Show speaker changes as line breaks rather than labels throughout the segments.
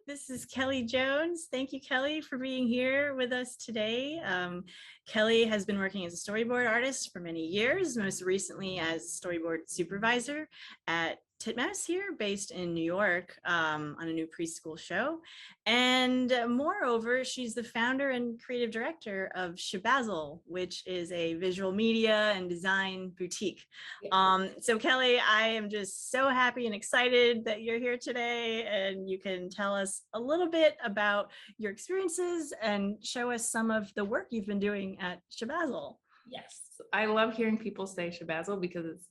This is Kelly Jones. Thank you, Kelly, for being here with us today. Kelly has been working as a storyboard artist for many years, most recently as storyboard supervisor at Titmouse here, based in New York, on a new preschool show. And moreover, she's the founder and creative director of Shibazzle, which is a visual media and design boutique. So Kelly, I am just so happy and excited that you're here today, and you can tell us a little bit about your experiences and show us some of the work you've been doing at Shibazzle.
Yes, I love hearing people say Shibazzle because it's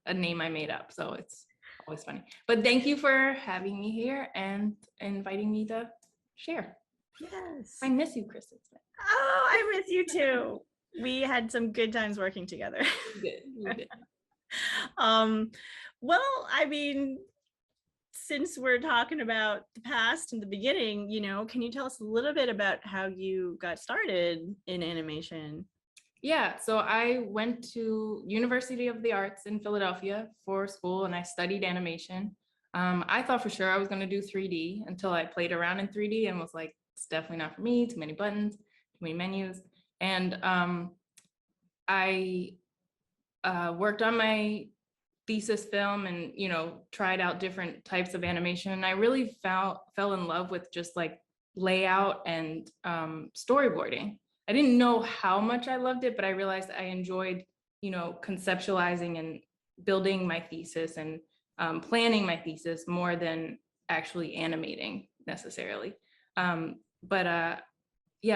a name I made up, so it's always funny. But thank you for having me here and inviting me to share.
Yes.
I miss you, Kristen.
Oh, I miss you too. We had some good times working together.
We did.
Well, I mean, since we're talking about the past and the beginning, can you tell us a little bit about how you got started in animation?
Yeah, so I went to University of the Arts in Philadelphia for school, and I studied animation. I thought for sure I was going to do 3D until I played around in 3D and was like, it's definitely not for me. Too many buttons, too many menus. And I worked on my thesis film and, tried out different types of animation. And I really fell in love with just like layout and storyboarding. I didn't know how much I loved it, but I realized I enjoyed, conceptualizing and building my thesis and planning my thesis more than actually animating necessarily. Yeah,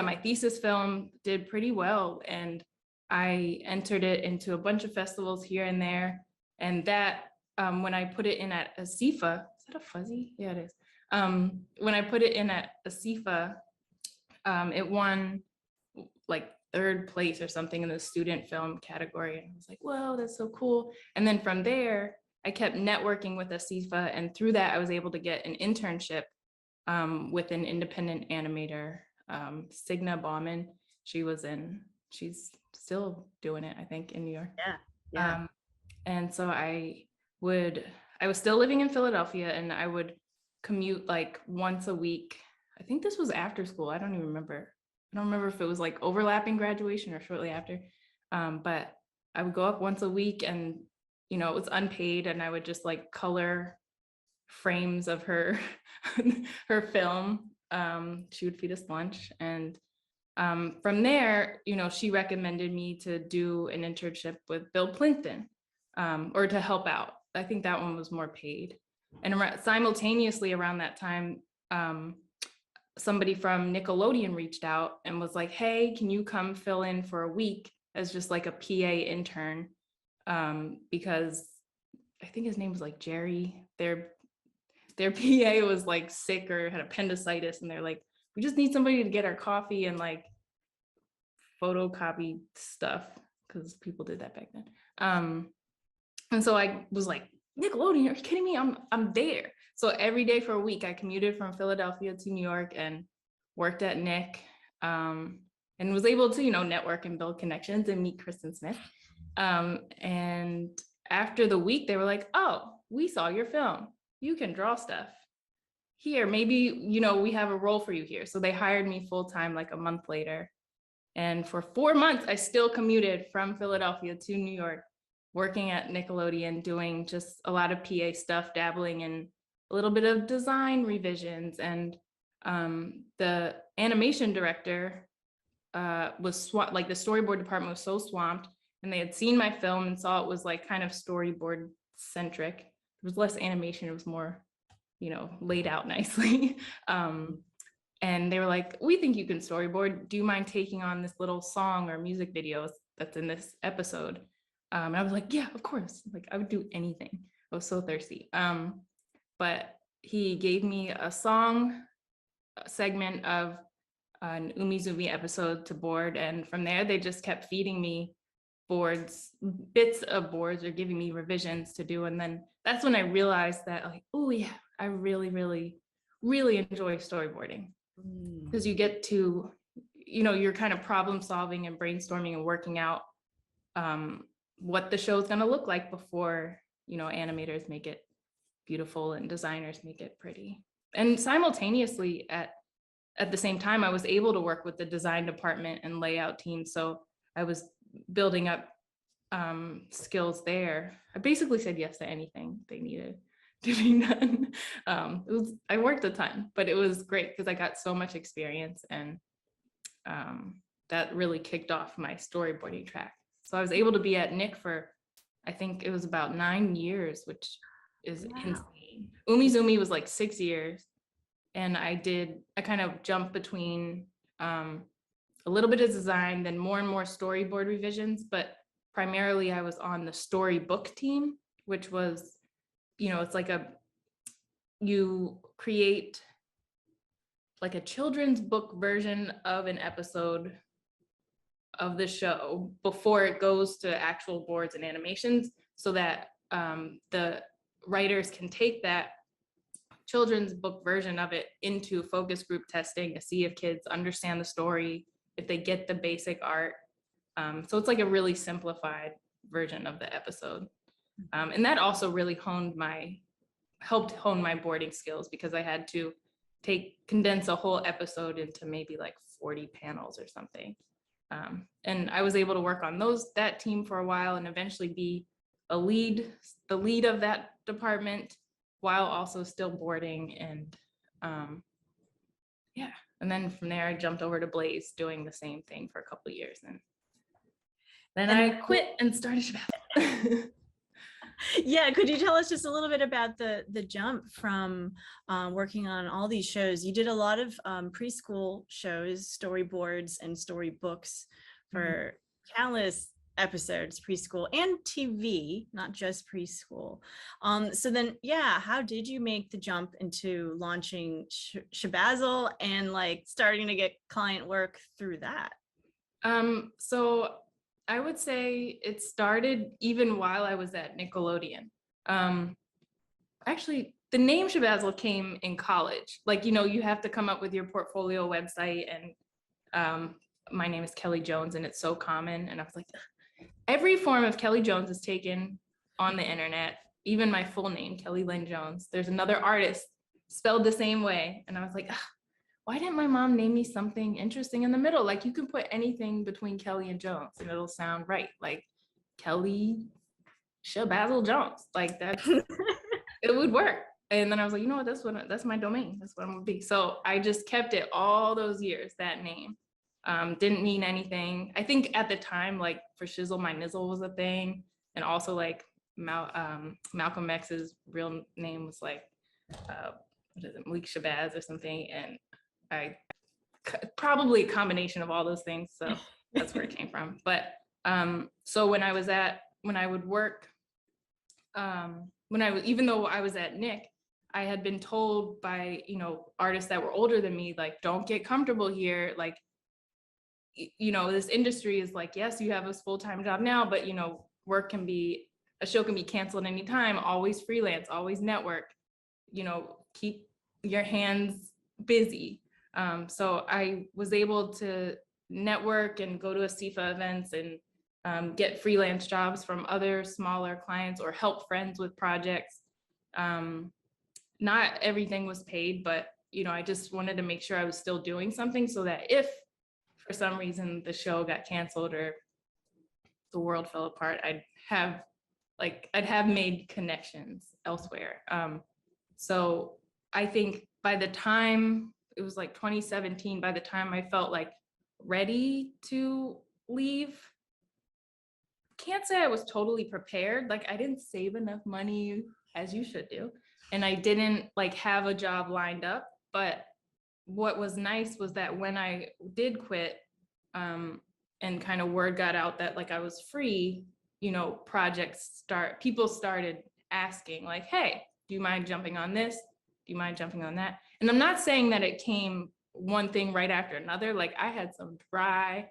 my thesis film did pretty well, and I entered it into a bunch of festivals here and there. And that, when I put it in at ASIFA, is that a fuzzy? Yeah, it is. When I put it in at ASIFA, it won like 3rd place or something in the student film category. And I was like, whoa, that's so cool. And then from there, I kept networking with ASIFA. And through that, I was able to get an internship with an independent animator, Signa Bauman. She's still doing it, I think, in New York.
Yeah.
And so I was still living in Philadelphia, and I would commute like once a week. I think this was after school. I don't even remember. I don't remember if it was like overlapping graduation or shortly after. But I would go up once a week, and, it was unpaid, and I would just like color frames of her, her film. She would feed us lunch. And from there, she recommended me to do an internship with Bill Plimpton, or to help out. I think that one was more paid. And simultaneously around that time, somebody from Nickelodeon reached out and was like, hey, can you come fill in for a week as just like a PA intern? Because I think his name was like Jerry. Their PA was like sick or had appendicitis, and they're like, we just need somebody to get our coffee and like photocopy stuff, because people did that back then. And so I was like, Nickelodeon, are you kidding me? I'm there. So every day for a week, I commuted from Philadelphia to New York and worked at Nick, and was able to, network and build connections and meet Kristen Smith. And after the week, they were like, oh, we saw your film. You can draw stuff. Here, maybe, we have a role for you here. So they hired me full-time like a month later. And for 4 months, I still commuted from Philadelphia to New York, working at Nickelodeon, doing just a lot of PA stuff, dabbling in a little bit of design revisions. And the animation director was like the storyboard department was so swamped, and they had seen my film and saw it was like kind of storyboard centric. There was less animation, it was more, laid out nicely. And they were like, we think you can storyboard. Do you mind taking on this little song or music video that's in this episode? And I was like, yeah, of course. Like, I would do anything. I was so thirsty. But he gave me a song segment of an Umizoomi episode to board. And from there, they just kept feeding me bits of boards, or giving me revisions to do. And then that's when I realized that, like, oh yeah, I really, really, really enjoy storyboarding. Because you get to, you're kind of problem solving and brainstorming and working out what the show is going to look like before, animators make it beautiful and designers make it pretty. and simultaneously at the same time, I was able to work with the design department and layout team. So I was building up skills there. I basically said yes to anything they needed to be done. I worked a ton, but it was great because I got so much experience, and that really kicked off my storyboarding track. So I was able to be at Nick for, I think it was about 9 years, which is insane. Umizoomi was like 6 years. And I kind of jumped between a little bit of design, then more and more storyboard revisions, but primarily I was on the storybook team, which was, it's like you create like a children's book version of an episode of the show before it goes to actual boards and animations, so that the writers can take that children's book version of it into focus group testing to see if kids understand the story, if they get the basic art. So it's like a really simplified version of the episode. And that also really helped hone my boarding skills, because I had to condense a whole episode into maybe like 40 panels or something. And I was able to work on that team for a while, and eventually be the lead of that department, while also still boarding. And and then from there I jumped over to Blaze, doing the same thing for a couple of years, and then I quit and started Shibazzle.
Yeah, could you tell us just a little bit about the jump from working on all these shows? You did a lot of preschool shows, storyboards and storybooks for countless episodes, preschool and TV, not just preschool. So then, how did you make the jump into launching Shibazzle and like starting to get client work through that?
So I would say it started even while I was at Nickelodeon. Actually, the name Shibazzle came in college. Like, you have to come up with your portfolio website, and my name is Kelly Jones, and it's so common. And I was like, every form of Kelly Jones is taken on the internet, even my full name, Kelly Lynn Jones. There's another artist spelled the same way. And I was like, why didn't my mom name me something interesting in the middle? Like, you can put anything between Kelly and Jones and it'll sound right. Like Kelly Shibazzle Jones. Like it would work. And then I was like, you know what, that's my domain. That's what I'm gonna be. So I just kept it all those years, that name. Didn't mean anything. I think at the time, like for Shizzle, my Nizzle was a thing. And also like Malcolm X's real name was like, Malik Shabazz or something. And probably a combination of all those things. So that's where it came from. But so when I would work, even though I was at Nick, I had been told by, artists that were older than me, like, don't get comfortable here. Like, this industry is like, yes, you have a full-time job now, but, a show can be canceled anytime, always freelance, always network, keep your hands busy. So I was able to network and go to ASIFA events and get freelance jobs from other smaller clients or help friends with projects. Not everything was paid, but I just wanted to make sure I was still doing something, so that if for some reason the show got canceled or the world fell apart, I'd have made connections elsewhere. So I think by the time it was like 2017, by the time I felt like ready to leave, can't say I was totally prepared. Like, I didn't save enough money, as you should do, and I didn't like have a job lined up. But what was nice was that when I did quit, and kind of word got out that like I was free, people started asking like, hey, do you mind jumping on this? Do you mind jumping on that? And I'm not saying that it came one thing right after another. Like, I had some dry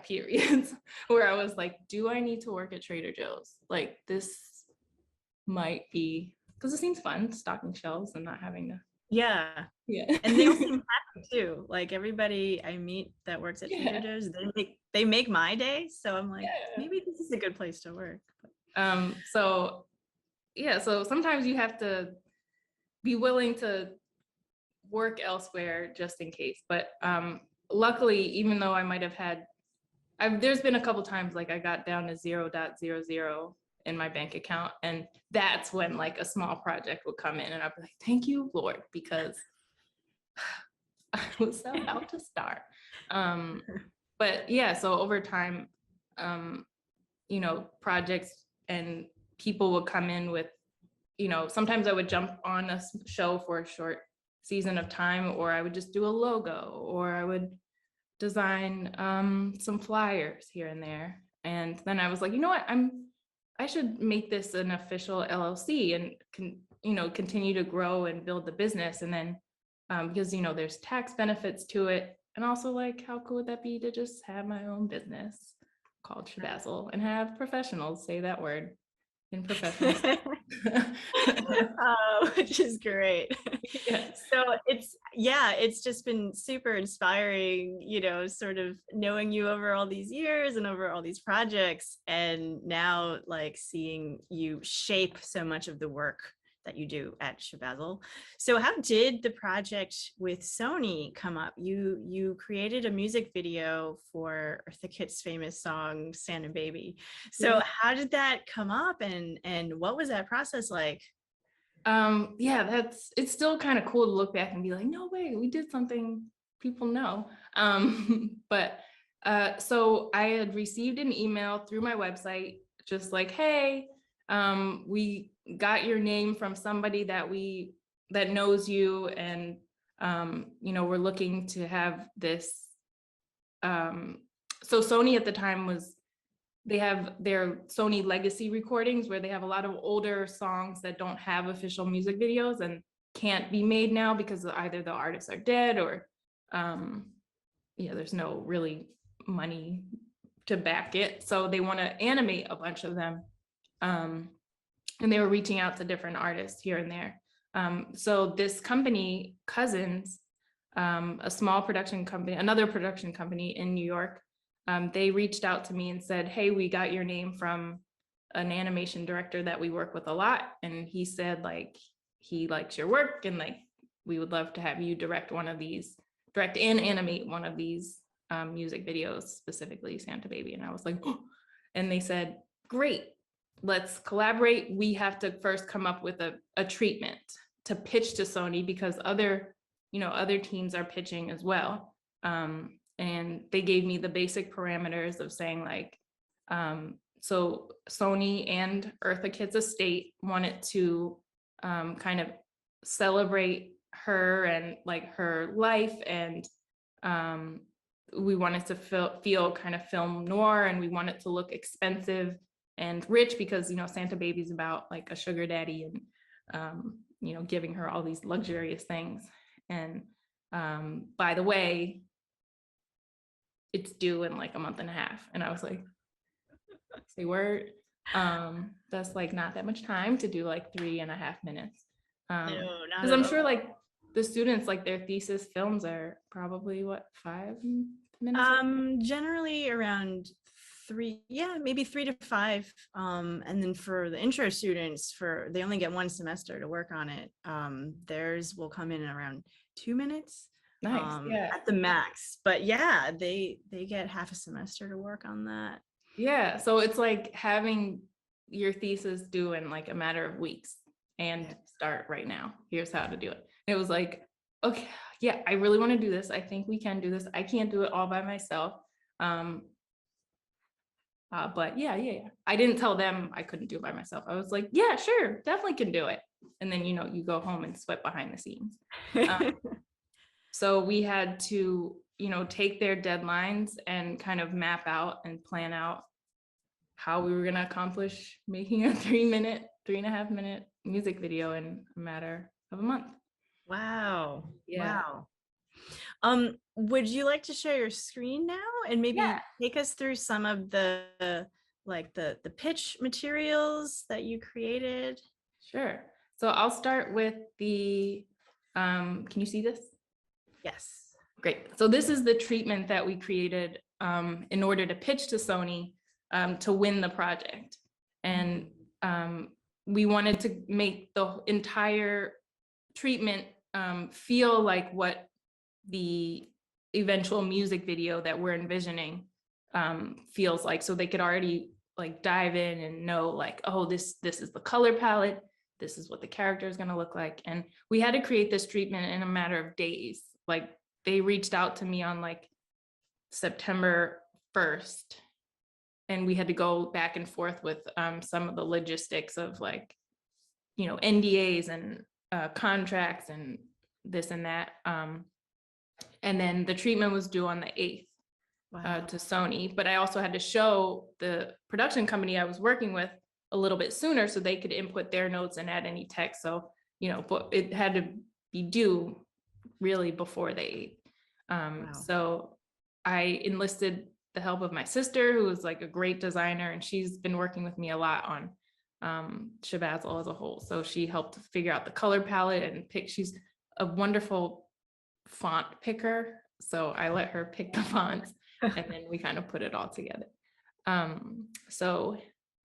periods where I was like, do I need to work at Trader Joe's? Like, this might be, because it seems fun, stocking shelves and not having to.
Yeah. And they all seem happy too. Like, everybody I meet that works at Trader Joe's, they make my day. So I'm like, maybe this is a good place to work.
So sometimes you have to be willing to work elsewhere just in case. But luckily, even though I might have had, there's been a couple times like I got down to 0.00 in my bank account, and that's when like a small project would come in and I'd be like, thank you, Lord, because I was about to start. But yeah, so over time, you know, projects and people would come in with, you know, sometimes I would jump on a show for a short season of time, or I would just do a logo, or I would design some flyers here and there. And then I was like, you know what, I should make this an official LLC and you know, continue to grow and build the business. And then because, you know, there's tax benefits to it. And also, like, how cool would that be to just have my own business called Shibazzle and have professionals say that word in professional.
Which is great.
Yeah.
So it's just been super inspiring, you know, sort of knowing you over all these years and over all these projects, and now like seeing you shape so much of the work that you do at Shibazzle. So how did the project with Sony come up? You created a music video for Eartha Kitt's famous song Santa Baby. So how did that come up, and what was that process like?
Yeah, it's still kind of cool to look back and be like, no way, we did something people know. But so I had received an email through my website just like, hey, we got your name from somebody that knows you, and you know, we're looking to have this. So Sony at the time they have their Sony Legacy Recordings, where they have a lot of older songs that don't have official music videos and can't be made now because either the artists are dead or yeah, there's no really money to back it. So they want to animate a bunch of them. And they were reaching out to different artists here and there. So this company, Cousins, a small production company, another production company in New York, they reached out to me and said, hey, we got your name from an animation director that we work with a lot. And he said, like, he likes your work, and like, we would love to have you direct and animate one of these music videos, specifically Santa Baby. And I was like, oh. And they said, great, let's collaborate. We have to first come up with a treatment to pitch to Sony, because other teams are pitching as well. And they gave me the basic parameters of saying like, so Sony and Eartha Kitt's estate wanted to kind of celebrate her and like her life, and we wanted to feel kind of film noir, and we want it to look expensive and rich, because, you know, Santa Baby's about like a sugar daddy and you know, giving her all these luxurious things. And by the way, it's due in like a month and a half. And I was like, say word. That's like not that much time to do like 3.5 minutes. Because I'm sure like the students, like their thesis films are probably what, 5 minutes?
Generally around 3, maybe 3 to 5. And then for the intro students, they only get 1 semester to work on it. Theirs will come in around 2 minutes.
Nice. Yeah.
At the max. But yeah, they get half a semester to work on that.
Yeah. So it's like having your thesis due in like a matter of weeks and start right now. Here's how to do it. And it was like, okay, yeah, I really want to do this. I think we can do this. I can't do it all by myself. But yeah. I didn't tell them I couldn't do it by myself. I was like, yeah, sure, definitely can do it. And then, you know, you go home and sweat behind the scenes. So we had to, you know, take their deadlines and kind of map out and plan out how we were going to accomplish making a 3.5 minute music video in a matter of a month.
Wow.
Yeah.
Wow. Would you like to share your screen now and maybe take us through some of the pitch materials that you created?
Sure. So I'll start with can you see this?
Yes.
Great. So this is the treatment that we created in order to pitch to Sony to win the project. And we wanted to make the entire treatment feel like what the eventual music video that we're envisioning feels like, so they could already like dive in and know like, oh, this is the color palette, this is what the character is going to look like. And we had to create this treatment in a matter of days. Like they reached out to me on like September 1st, and we had to go back and forth with some of the logistics of like, you know, NDAs and contracts and this and that. And then the treatment was due on the 8th.
Wow.
To Sony, but I also had to show the production company I was working with a little bit sooner so they could input their notes and add any text. So, you know, but it had to be due really before the 8th.
Wow.
So I enlisted the help of my sister, who was like a great designer, and she's been working with me a lot on Shibazzle as a whole. So she helped figure out the color palette and pick. She's a wonderful font picker. So I let her pick the fonts. And then we kind of put it all together. So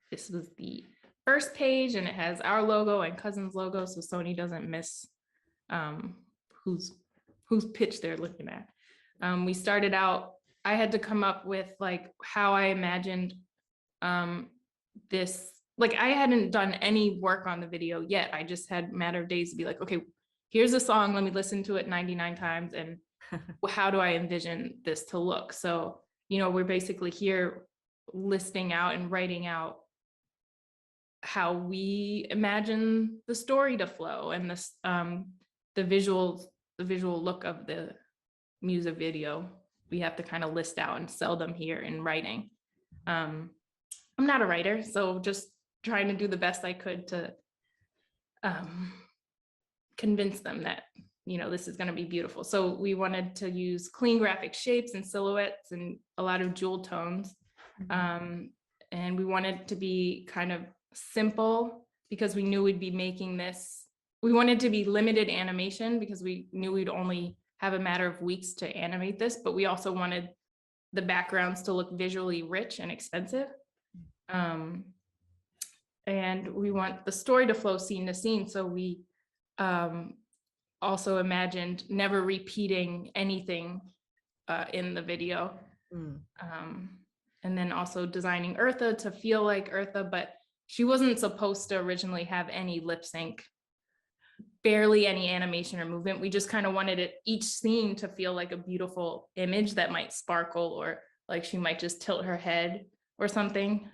this was the first page, and it has our logo and Cousin's logo, so Sony doesn't miss whose pitch they're looking at. We started out, I had to come up with like how I imagined this, like I hadn't done any work on the video yet. I just had a matter of days to be like, okay, here's a song, let me listen to it 99 times and how do I envision this to look? So, you know, we're basically here listing out and writing out how we imagine the story to flow and this, the visual look of the music video. We have to kind of list out and sell them here in writing. I'm not a writer, so just trying to do the best I could to convince them that, you know, this is going to be beautiful. So we wanted to use clean graphic shapes and silhouettes and a lot of jewel tones. And we wanted to be kind of simple because we knew we'd be making this. We wanted to be limited animation because we knew we'd only have a matter of weeks to animate this, but we also wanted the backgrounds to look visually rich and expensive. And we want the story to flow scene to scene. So we also imagined never repeating anything in the video. And then also designing Eartha to feel like Eartha, but she wasn't supposed to originally have any lip sync, barely any animation or movement. We just kind of wanted it, each scene to feel like a beautiful image that might sparkle, or like she might just tilt her head or something.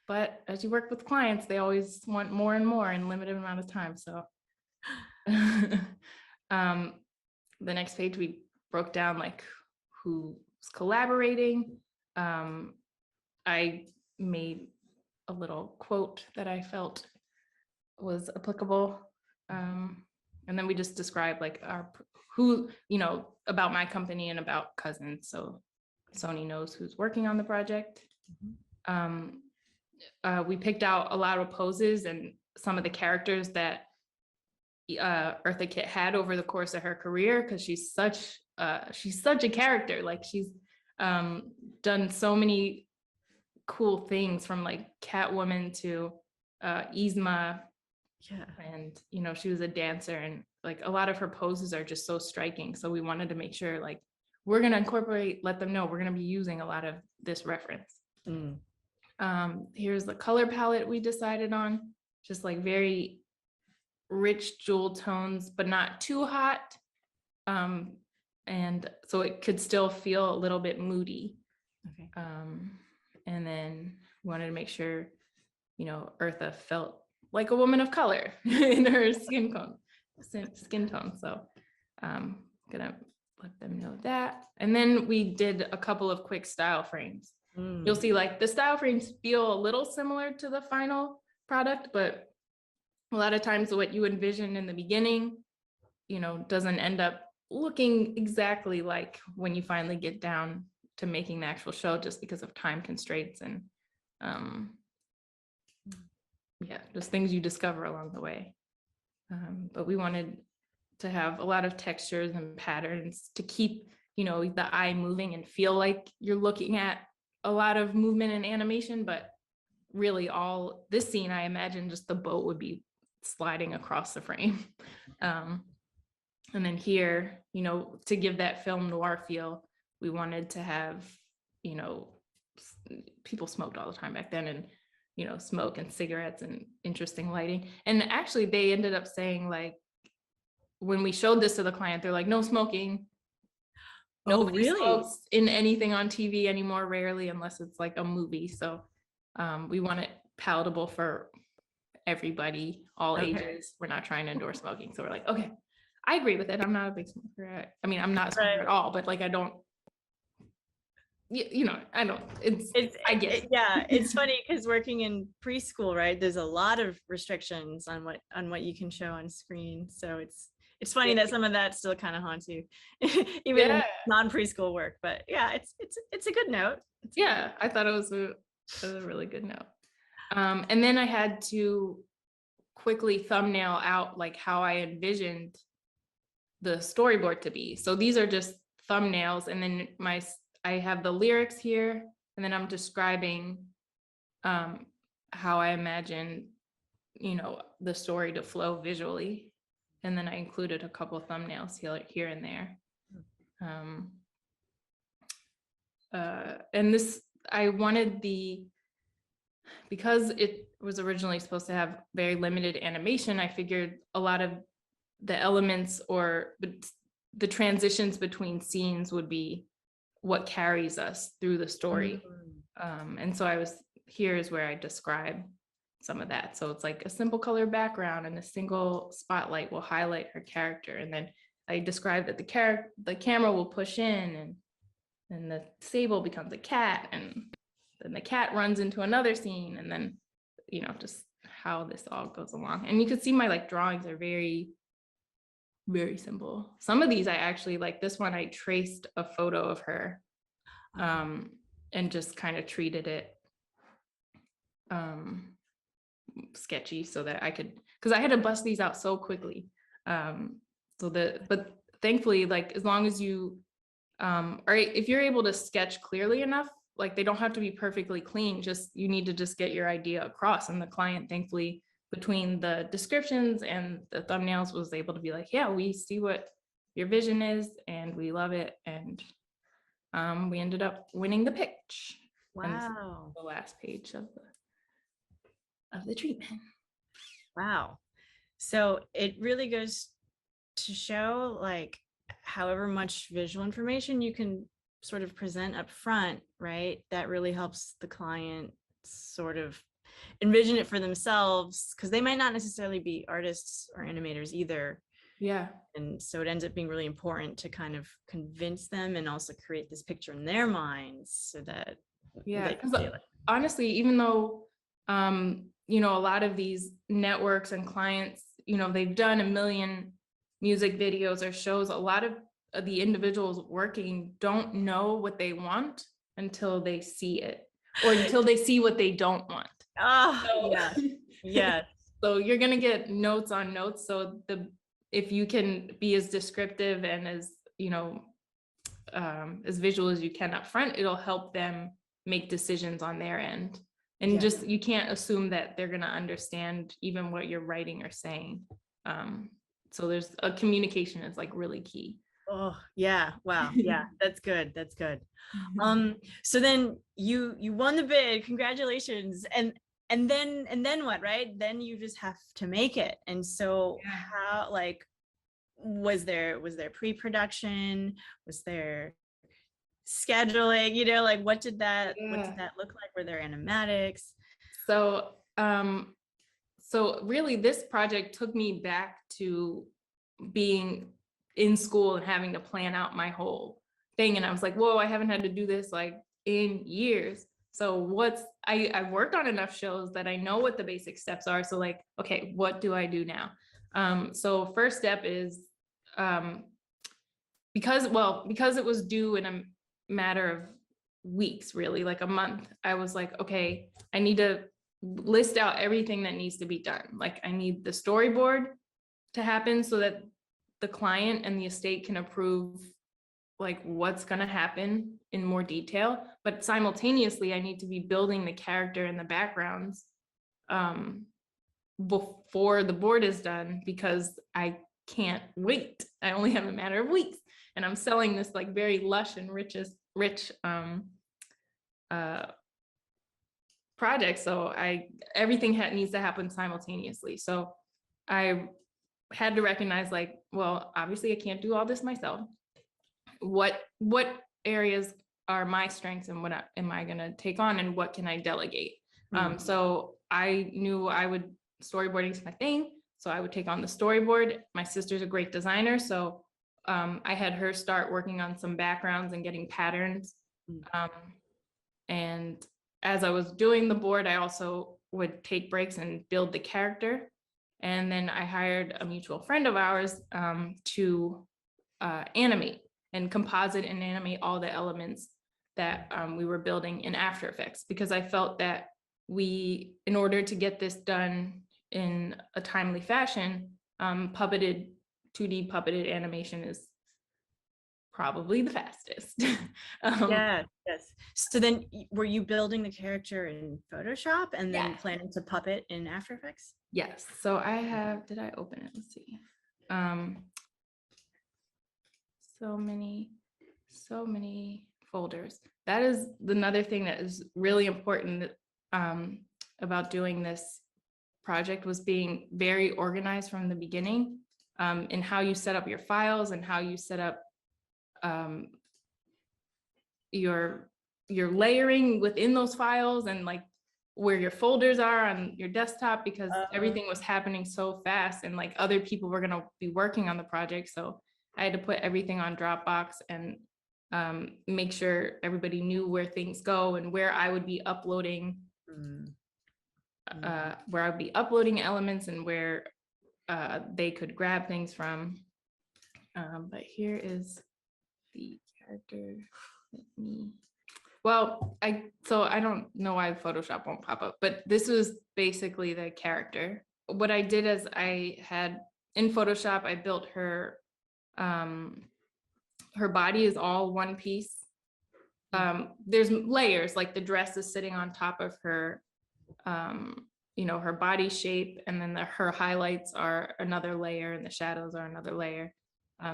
But as you work with clients, they always want more and more in limited amount of time. So the next page, we broke down like who's collaborating. I made a little quote that I felt was applicable. And then we just described like who, you know, about my company and about Cousins. So Sony knows who's working on the project. We picked out a lot of poses and some of the characters that Eartha Kitt had over the course of her career, because she's such a character. Like she's done so many cool things, from like Catwoman to Yzma.
Yeah.
And you know, she was a dancer, and like a lot of her poses are just so striking. So we wanted to make sure like we're going to incorporate, let them know we're going to be using a lot of this reference. Here's the color palette we decided on, just like very rich jewel tones, but not too hot. And so it could still feel a little bit moody.
Okay.
And then we wanted to make sure, you know, Eartha felt like a woman of color in her skin tone. So gonna let them know that. And then we did a couple of quick style frames. You'll see like the style frames feel a little similar to the final product, but a lot of times what you envision in the beginning, you know, doesn't end up looking exactly like when you finally get down to making the actual show, just because of time constraints and yeah, just things you discover along the way. But we wanted to have a lot of textures and patterns to keep, you know, the eye moving and feel like you're looking at a lot of movement and animation. But really all this scene, I imagine just the boat would be sliding across the frame. And then here, you know, to give that film noir feel, we wanted to have, you know, people smoked all the time back then, and, you know, smoke and cigarettes and interesting lighting. And actually they ended up saying, like, when we showed this to the client, they're like, no smoking. Nobody
really?
smokes in anything on TV anymore, rarely, unless it's like a movie. So we want it palatable for everybody, all ages. We're not trying to endorse smoking. So we're like, okay, I agree with it. I'm not a big smoker. I mean, I'm not a smoker at all, but like, I don't, you know, I don't, I get it.
Yeah, it's funny because working in preschool, right, there's a lot of restrictions on what you can show on screen. So it's funny that some of that still kind of haunts you, even in non-preschool work. But yeah, it's a good note.
Yeah, I thought it was a really good note. And then I had to quickly thumbnail out like how I envisioned the storyboard to be. So these are just thumbnails, and then I have the lyrics here, and then I'm describing how I imagine, you know, the story to flow visually. And then I included a couple of thumbnails here and there. And this, I wanted because it was originally supposed to have very limited animation, I figured a lot of the elements or the transitions between scenes would be what carries us through the story. And so here is where I describe some of that. So it's like a simple color background and a single spotlight will highlight her character. And then I describe that the camera will push in, and the sable becomes a cat, and then the cat runs into another scene, and then, you know, just how this all goes along. And you can see my like drawings are very, very simple. Some of these I actually, like this one, I traced a photo of her and just kind of treated it sketchy so that I could, because I had to bust these out so quickly. But thankfully, like, as long as you if you're able to sketch clearly enough, like, they don't have to be perfectly clean, just you need to just get your idea across. And the client, thankfully, between the descriptions and the thumbnails, was able to be like, yeah, we see what your vision is and we love it. And we ended up winning the pitch.
Wow.
The last page of the treatment.
Wow. So it really goes to show, like, however much visual information you can sort of present up front, right? That really helps the client sort of envision it for themselves, because they might not necessarily be artists or animators either.
Yeah.
And so it ends up being really important to kind of convince them and also create this picture in their minds so that
honestly, even though you know, a lot of these networks and clients, you know, they've done a million music videos or shows, a lot of the individuals working don't know what they want until they see it, or until they see what they don't want.
Yeah.
So you're gonna get notes on notes. So if you can be as descriptive and as, you know, as visual as you can up front, it'll help them make decisions on their end. And just, you can't assume that they're gonna understand even what you're writing or saying. So there's a communication is like really key.
Oh yeah, wow, yeah, that's good. So then you won the bid, congratulations. And then what, right? Then you just have to make it. And so how, like, was there pre-production? Was there scheduling? You know, like, what did that look like? Were there animatics?
So really this project took me back to being in school and having to plan out my whole thing. And I was like, whoa, I haven't had to do this like in years. So I've worked on enough shows that I know what the basic steps are. So like, okay, what do I do now? So first step is, because it was due in a matter of weeks, really, like a month, I was like, okay, I need to list out everything that needs to be done. Like, I need the storyboard to happen so that the client and the estate can approve like what's going to happen in more detail. But simultaneously, I need to be building the character and the backgrounds before the board is done because I can't wait. I only have a matter of weeks, and I'm selling this like very lush and rich project. So everything needs to happen simultaneously. So I had to recognize, like, well, obviously I can't do all this myself. What areas are my strengths, and what am I going to take on, and what can I delegate? So I knew storyboarding is my thing. So I would take on the storyboard. My sister's a great designer. So I had her start working on some backgrounds and getting patterns. And as I was doing the board, I also would take breaks and build the character. And then I hired a mutual friend of ours to animate and composite and animate all the elements that we were building in After Effects, because I felt that in order to get this done in a timely fashion, 2D puppeted animation is probably the fastest.
Yes. So then were you building the character in Photoshop and then planning to puppet in After Effects?
Yes. So did I open it? Let's see. So many folders. That is another thing that is really important about doing this project, was being very organized from the beginning in how you set up your files and how you set up your layering within those files, and like where your folders are on your desktop, because everything was happening so fast, and like other people were going to be working on the project. So I had to put everything on Dropbox and make sure everybody knew where things go and where I would be uploading elements, and where they could grab things from. But here is the character. I don't know why Photoshop won't pop up, but this was basically the character. What I did is in Photoshop, I built her body is all one piece. There's layers, like the dress is sitting on top of her, her body shape, and then her highlights are another layer, and the shadows are another layer.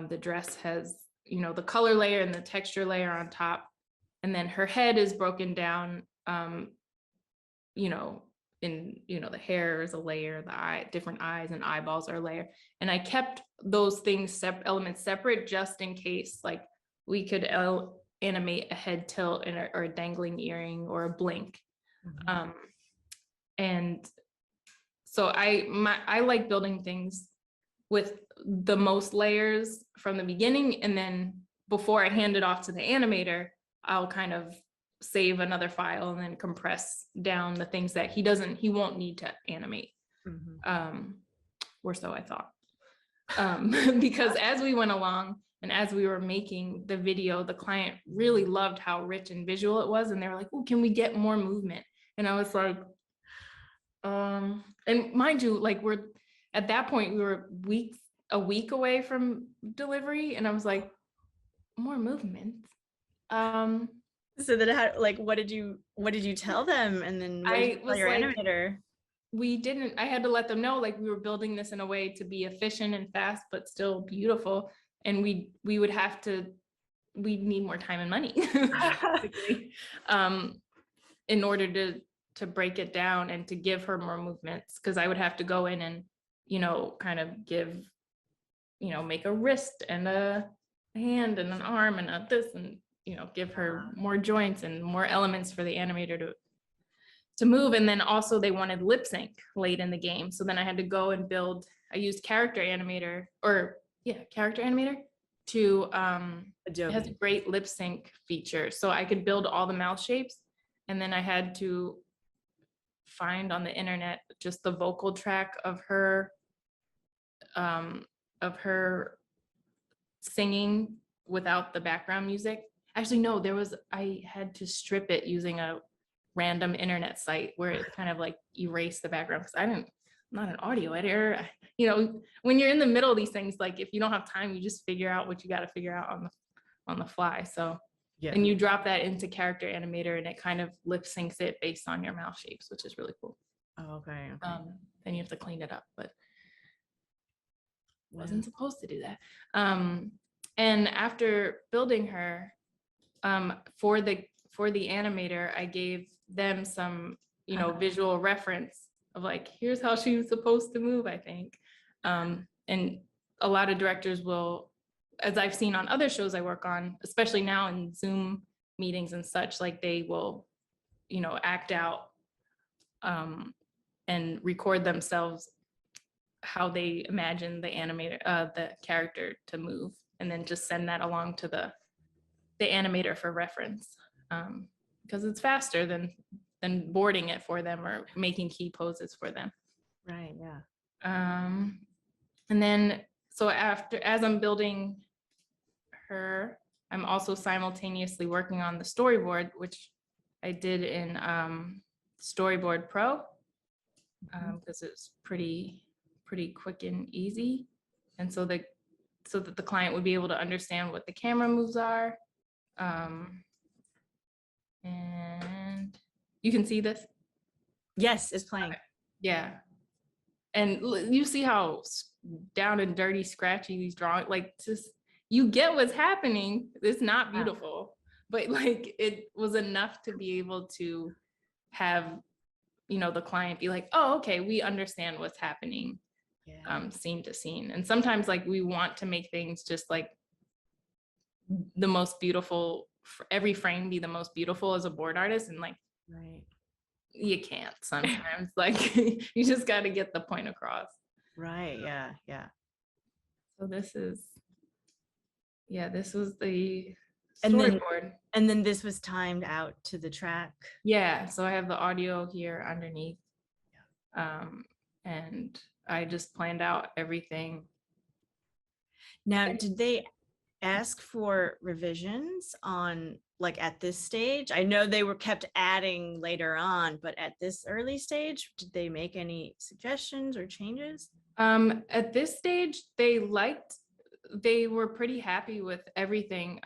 The dress has, the color layer and the texture layer on top, and then her head is broken down, the hair is a layer, different eyes and eyeballs are a layer. And I kept those things elements separate, just in case, like, we could animate a head tilt or a dangling earring or a blink. And so I like building things with the most layers from the beginning, and then before I hand it off to the animator, I'll kind of save another file and then compress down the things that he won't need to animate. Or so I thought. Because as we went along and as we were making the video, the client really loved how rich and visual it was, and they were like, "Oh, can we get more movement?" And I was like, and mind you, like, at that point we were a week away from delivery, and I was like, more movement.
So then what did you tell them? And then what did you tell your animator?
I had to let them know, like, we were building this in a way to be efficient and fast, but still beautiful. And we'd need more time and money, basically, in order to break it down and to give her more movements. Cause I would have to go in and, kind of give, make a wrist and a hand and an arm and a this, and, give her more joints and more elements for the animator to move. And then also they wanted lip sync late in the game. So then I had to go and I used character animator to, it has a great lip sync feature. So I could build all the mouth shapes. And then I had to find on the internet just the vocal track of her singing without the background music. Actually, no, I had to strip it using a random internet site where it kind of like erased the background, because I'm not an audio editor. When you're in the middle of these things, like, if you don't have time, you just figure out what you got to figure out on the fly. So and you drop that into character animator, and it kind of lip syncs it based on your mouth shapes, which is really cool.
Oh, okay. Okay.
Then you have to clean it up, but
Yeah.
wasn't supposed to do that. And after building her, for the animator, I gave them some, visual reference of like, here's how she was supposed to move, I think. And a lot of directors will, as I've seen on other shows I work on, especially now in Zoom meetings and such, like they will, act out and record themselves how they imagine the animator, the character to move, and then just send that along to the animator for reference, because it's faster than boarding it for them or making key poses for them.
Right. Yeah.
And then, so as I'm building her, I'm also simultaneously working on the storyboard, which I did in Storyboard Pro, because it's pretty quick and easy. And so that the client would be able to understand what the camera moves are. And you can see this?
Yes, it's playing.
Okay. Yeah. And you see how down and dirty, scratchy these drawings, like, just, you get what's happening. It's not beautiful, but like it was enough to be able to have, the client be like, oh, okay, we understand what's happening.
Yeah.
Scene to scene. And sometimes like we want to make things just like the most beautiful, for every frame be the most beautiful as a board artist, and like,
Right.
you can't sometimes. Like you just got to get the point across.
Right. Yeah. Yeah.
So this was the
And
storyboard.
then this was timed out to the track.
Yeah, so I have the audio here underneath. And I just planned out everything.
Now, did they ask for revisions on, like, at this stage? I know they were kept adding later on, but at this early stage, did they make any suggestions or changes?
At this stage, they were pretty happy with everything.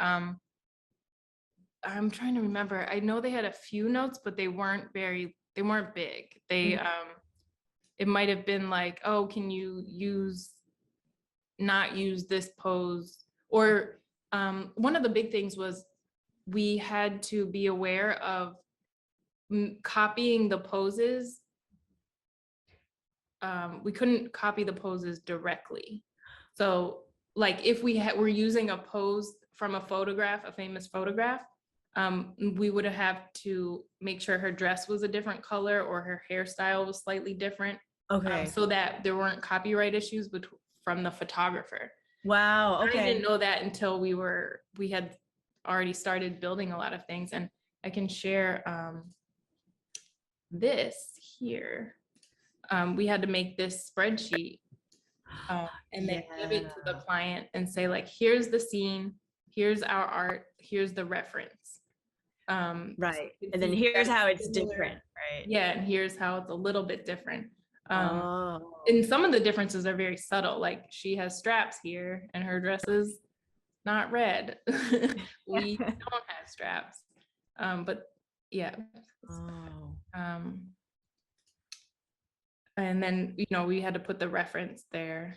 I'm trying to remember. I know they had a few notes, but they weren't big. They it might have been like, oh, can you not use this pose? Or one of the big things was we had to be aware of copying the poses. We couldn't copy the poses directly. So like if we're using a pose from a photograph, a famous photograph, we would have to make sure her dress was a different color or her hairstyle was slightly different.
Okay.
So that there weren't copyright issues from the photographer.
Wow. Okay.
I didn't know that until we had already started building a lot of things. And I can share this here. We had to make this spreadsheet and then give it to the client and say, like, here's the scene, here's our art, here's the reference.
Right. And then here's how it's different, right?
Yeah, and here's how it's a little bit different.
Oh.
And some of the differences are very subtle, like she has straps here and her dress is not red. We don't have straps. But yeah.
Oh.
And then, we had to put the reference there.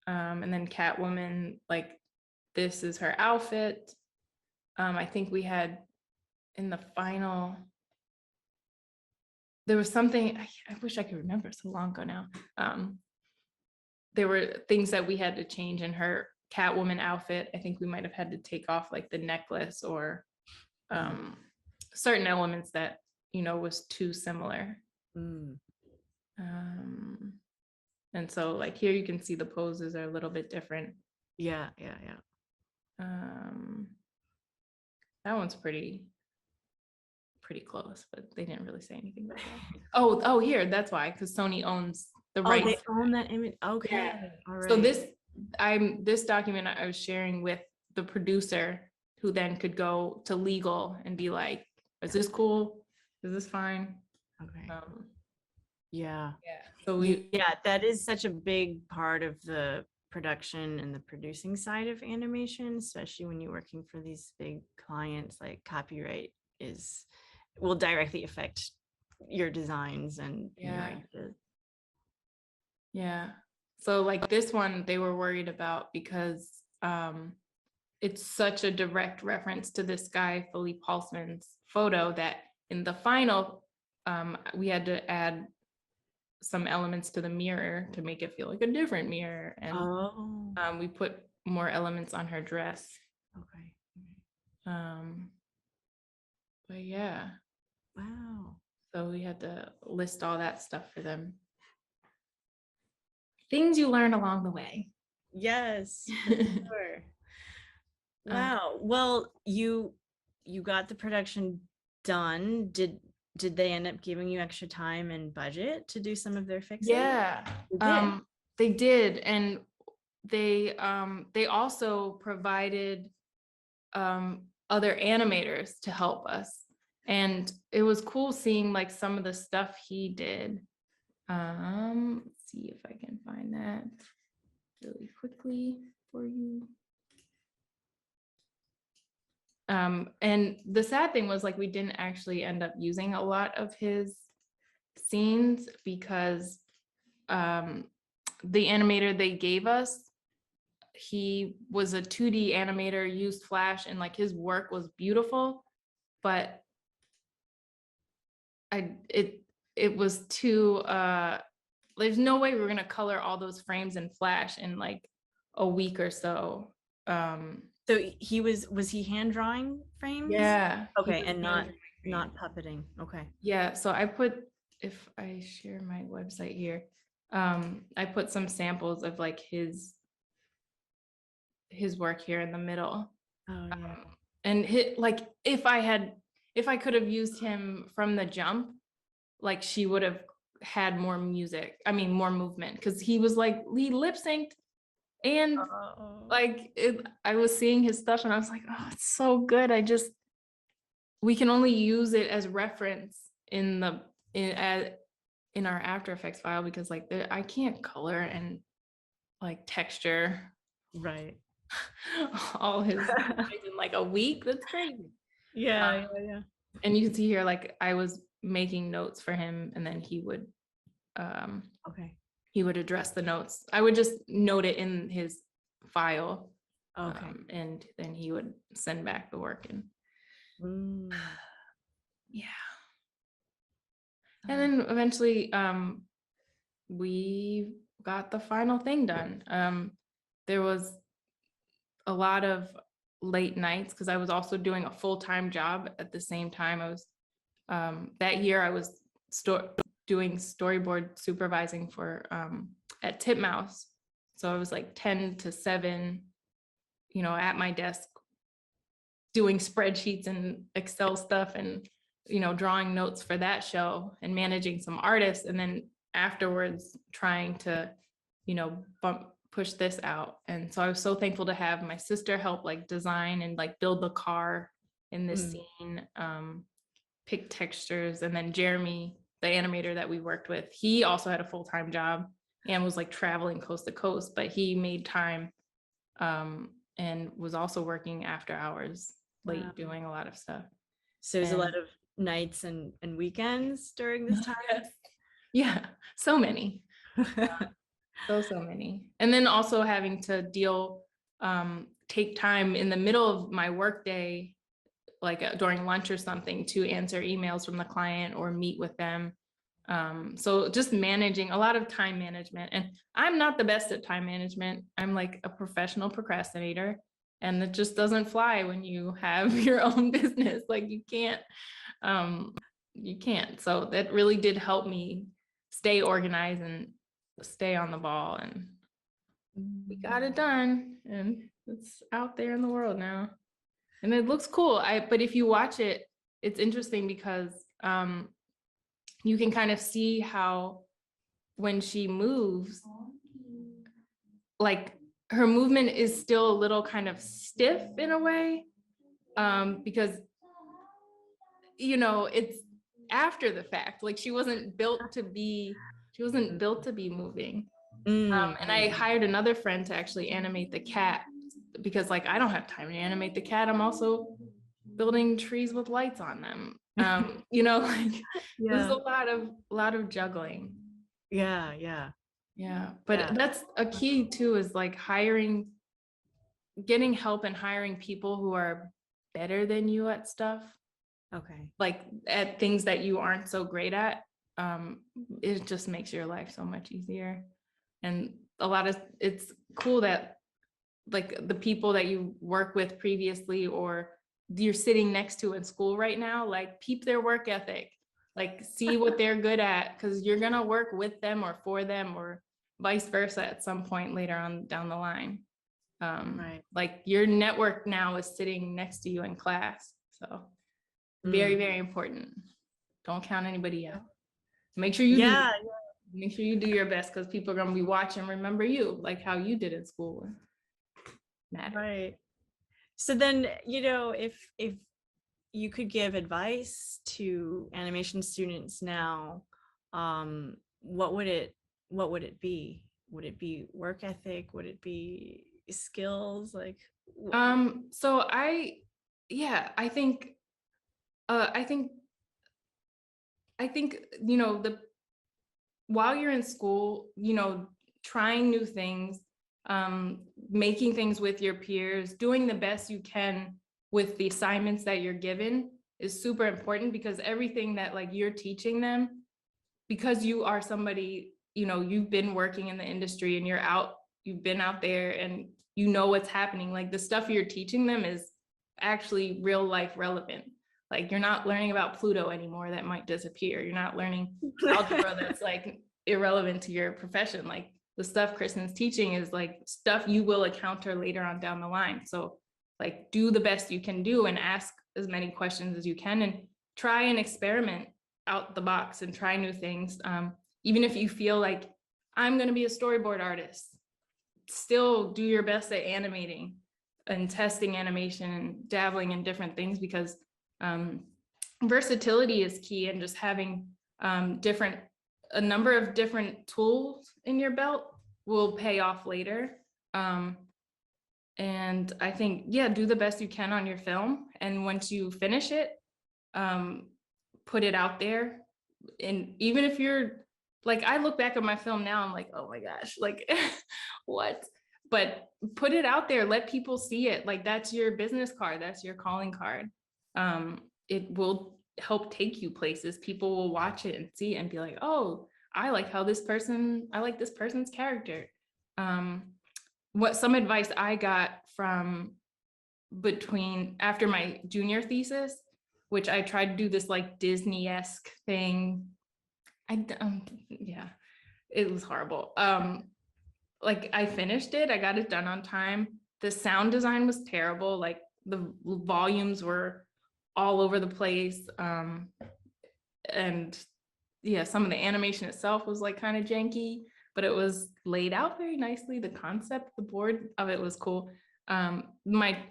And then Catwoman, like, this is her outfit. I think we had in the final, there was something, I wish I could remember, so long ago now. There were things that we had to change in her Catwoman outfit. I think we might have had to take off like the necklace or certain elements that, was too similar. And so like here you can see the poses are a little bit different.
Yeah.
That one's pretty close, but they didn't really say anything about that. Oh, here, that's why, because Sony owns the rights.
They own that image. Okay.
Yeah.
All right.
So this document I was sharing with the producer, who then could go to legal and be like, is this cool? Is this fine?
Okay.
Yeah.
So that is such a big part of the production and the producing side of animation, especially when you're working for these big clients. Like, copyright will directly affect your designs and your
Yeah.
ideas.
Yeah. So like this one, they were worried about because it's such a direct reference to this guy, Philippe Halsman's photo, that in the final, we had to add some elements to the mirror to make it feel like a different mirror. And
Oh,
we put more elements on her dress.
okay.
But yeah,
Wow.
so we had to list all that stuff for them. Things you learn along the way.
Yes, for sure. Wow. Well, you got the production done. Did they end up giving you extra time and budget to do some of their fixes?
Yeah, they did, and they also provided other animators to help us, and it was cool seeing like some of the stuff he did. Let's see if I can find that really quickly for you. And the sad thing was like we didn't actually end up using a lot of his scenes because the animator they gave us, he was a 2D animator, used Flash, and like his work was beautiful, but it was too there's no way we were gonna color all those frames in Flash in like a week or so.
So was he hand drawing frames?
Yeah.
Okay, and not puppeting. Okay.
Yeah, so I put, if I share my website here, I put some samples of like his work here in the middle.
Oh yeah.
And like if I could have used him from the jump, like she would have had more music, I mean more movement, because he was like he lip synced, and like I was seeing his stuff and I was like, oh, it's so good. We can only use it as reference in our After Effects file because like I can't color and like texture
Right.
all his in like a week. That's crazy.
Yeah.
And you can see here, like I was making notes for him, and then he would address the notes. I would just note it in his file.
Okay.
And then he would send back the work, and yeah. And then eventually we got the final thing done. There was a lot of late nights because I was also doing a full-time job at the same time. I was that year I was doing storyboard supervising for at Titmouse. So I was like 10 to 7, at my desk doing spreadsheets and Excel stuff and drawing notes for that show and managing some artists, and then afterwards trying to push this out. And so I was so thankful to have my sister help like design and like build the car in this scene, pick textures. And then Jeremy, the animator that we worked with, he also had a full-time job and was like traveling coast to coast, but he made time and was also working after hours late doing a lot of stuff.
So there's a lot of nights and weekends during this time?
Yes. Yeah, so many. So many. And then also having to take time in the middle of my workday, like during lunch or something, to answer emails from the client or meet with them. So just managing a lot of time management. And I'm not the best at time management. I'm like a professional procrastinator, and it just doesn't fly when you have your own business. Like you can't. So that really did help me stay organized and stay on the ball, and we got it done, and it's out there in the world now, and it looks cool. But if you watch it, it's interesting because you can kind of see how when she moves, like her movement is still a little kind of stiff in a way, because it's after the fact. Like she wasn't built to be moving. And I hired another friend to actually animate the cat, because like I don't have time to animate the cat. I'm also building trees with lights on them. You know, like there's
Yeah.
a lot of juggling.
Yeah. Yeah.
Yeah, but
Yeah.
that's a key too, is like getting help and hiring people who are better than you at stuff,
Okay.
like at things that you aren't so great at. um it just makes your life so much easier. And it's cool that like the people that you work with previously or you're sitting next to in school right now, like peep their work ethic, like see what they're good at, because you're gonna work with them or for them or vice versa at some point later on down the line.
Right.
Like your network now is sitting next to you in class, so very,
Mm.
very important. Don't count anybody out. Make sure you do
Yeah.
make sure you do your best, because people are going to be watching, remember you, like how you did in school matter.
Right. So then, if you could give advice to animation students now, what would it be? Would it be work ethic? Would it be skills? Like,
So I think uh I think I think the while you're in school, trying new things, making things with your peers, doing the best you can with the assignments that you're given is super important, because everything that like you're teaching them, because you are somebody, you've been working in the industry and you've been out there and you know what's happening. Like the stuff you're teaching them is actually real life relevant. Like you're not learning about Pluto anymore that might disappear. You're not learning algebra that's like irrelevant to your profession. Like the stuff Kristen's teaching is like stuff you will encounter later on down the line. So like do the best you can do and ask as many questions as you can and try and experiment out the box and try new things. Even if you feel like I'm going to be a storyboard artist, still do your best at animating and testing animation and dabbling in different things, because versatility is key, and just having a number of different tools in your belt will pay off later. And I think, yeah, do the best you can on your film. And once you finish it, put it out there. And even if you're like, I look back at my film now, I'm like, oh my gosh, like what? But put it out there, let people see it. Like that's your business card, that's your calling card. It will help take you places. People will watch it and see it and be like, oh, I like this person's character. What some advice I got from after my junior thesis, which I tried to do this like Disney-esque thing. Yeah, it was horrible. Like I finished it, I got it done on time. The sound design was terrible. Like the volumes were all over the place. And yeah, some of the animation itself was like kind of janky, but it was laid out very nicely. The concept, the board of it was cool. My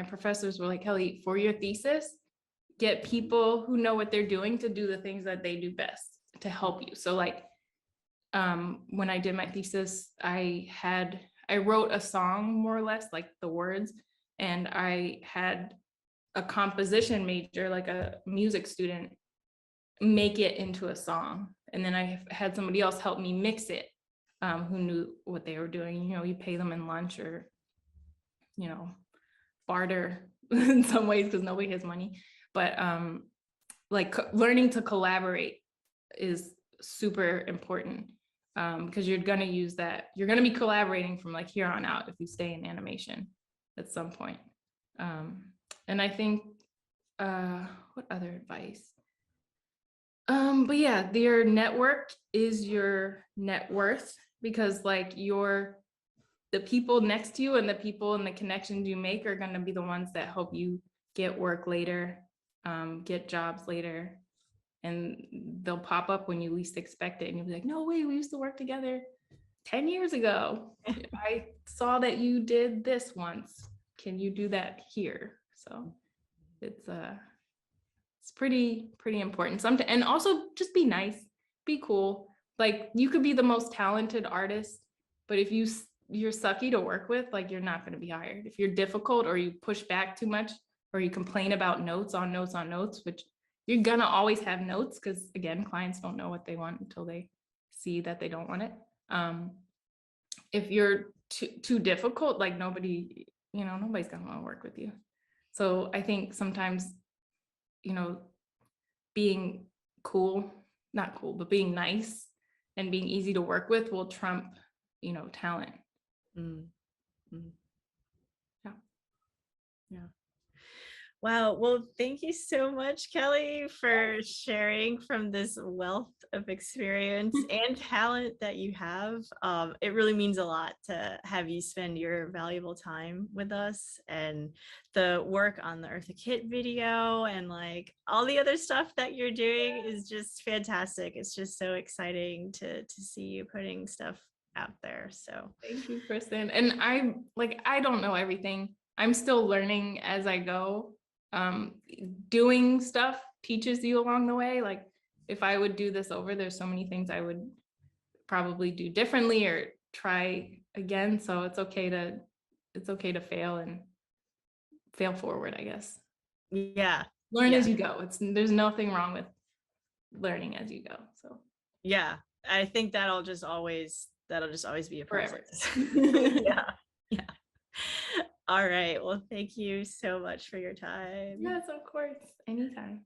professors were like, Kelly, for your thesis, get people who know what they're doing to do the things that they do best to help you. So like, when I did my thesis, I wrote a song more or less, like the words, and I had a composition major, like a music student, make it into a song. And then I had somebody else help me mix it, who knew what they were doing. You pay them in lunch or, barter in some ways because nobody has money. But like learning to collaborate is super important, because you're going to use that. You're going to be collaborating from like here on out if you stay in animation at some point. And I think, what other advice? But yeah, your network is your net worth, because like the people next to you and the people and the connections you make are going to be the ones that help you get work later, get jobs later, and they'll pop up when you least expect it. And you'll be like, no way, we used to work together 10 years ago. I saw that you did this once. Can you do that here? So it's pretty important. And also just be nice, be cool. Like you could be the most talented artist, but if you're sucky to work with, like you're not going to be hired. If you're difficult or you push back too much or you complain about notes on notes on notes, which you're gonna always have notes because again, clients don't know what they want until they see that they don't want it. If you're too difficult, like nobody's gonna want to work with you. So I think sometimes, being not cool, but being nice and being easy to work with will trump, talent.
Mm. Mm.
Yeah.
Yeah. Wow. Well, thank you so much, Kelly, for sharing from this wealth of experience and talent that you have. It really means a lot to have you spend your valuable time with us, and the work on the Eartha Kitt video and like all the other stuff that you're doing is just fantastic. It's just so exciting to see you putting stuff out there. So
thank you, Kristen. And I don't know everything. I'm still learning as I go. Doing stuff teaches you along the way. Like if I would do this over, there's so many things I would probably do differently or try again. So it's okay to fail and fail forward, I guess.
yeah.
Learn as you go. There's nothing wrong with learning as you go. So
yeah, I think that'll just always be a process.
forever.
Yeah. Yeah. All right. Well, thank you so much for your time.
Yes, of course. Anytime.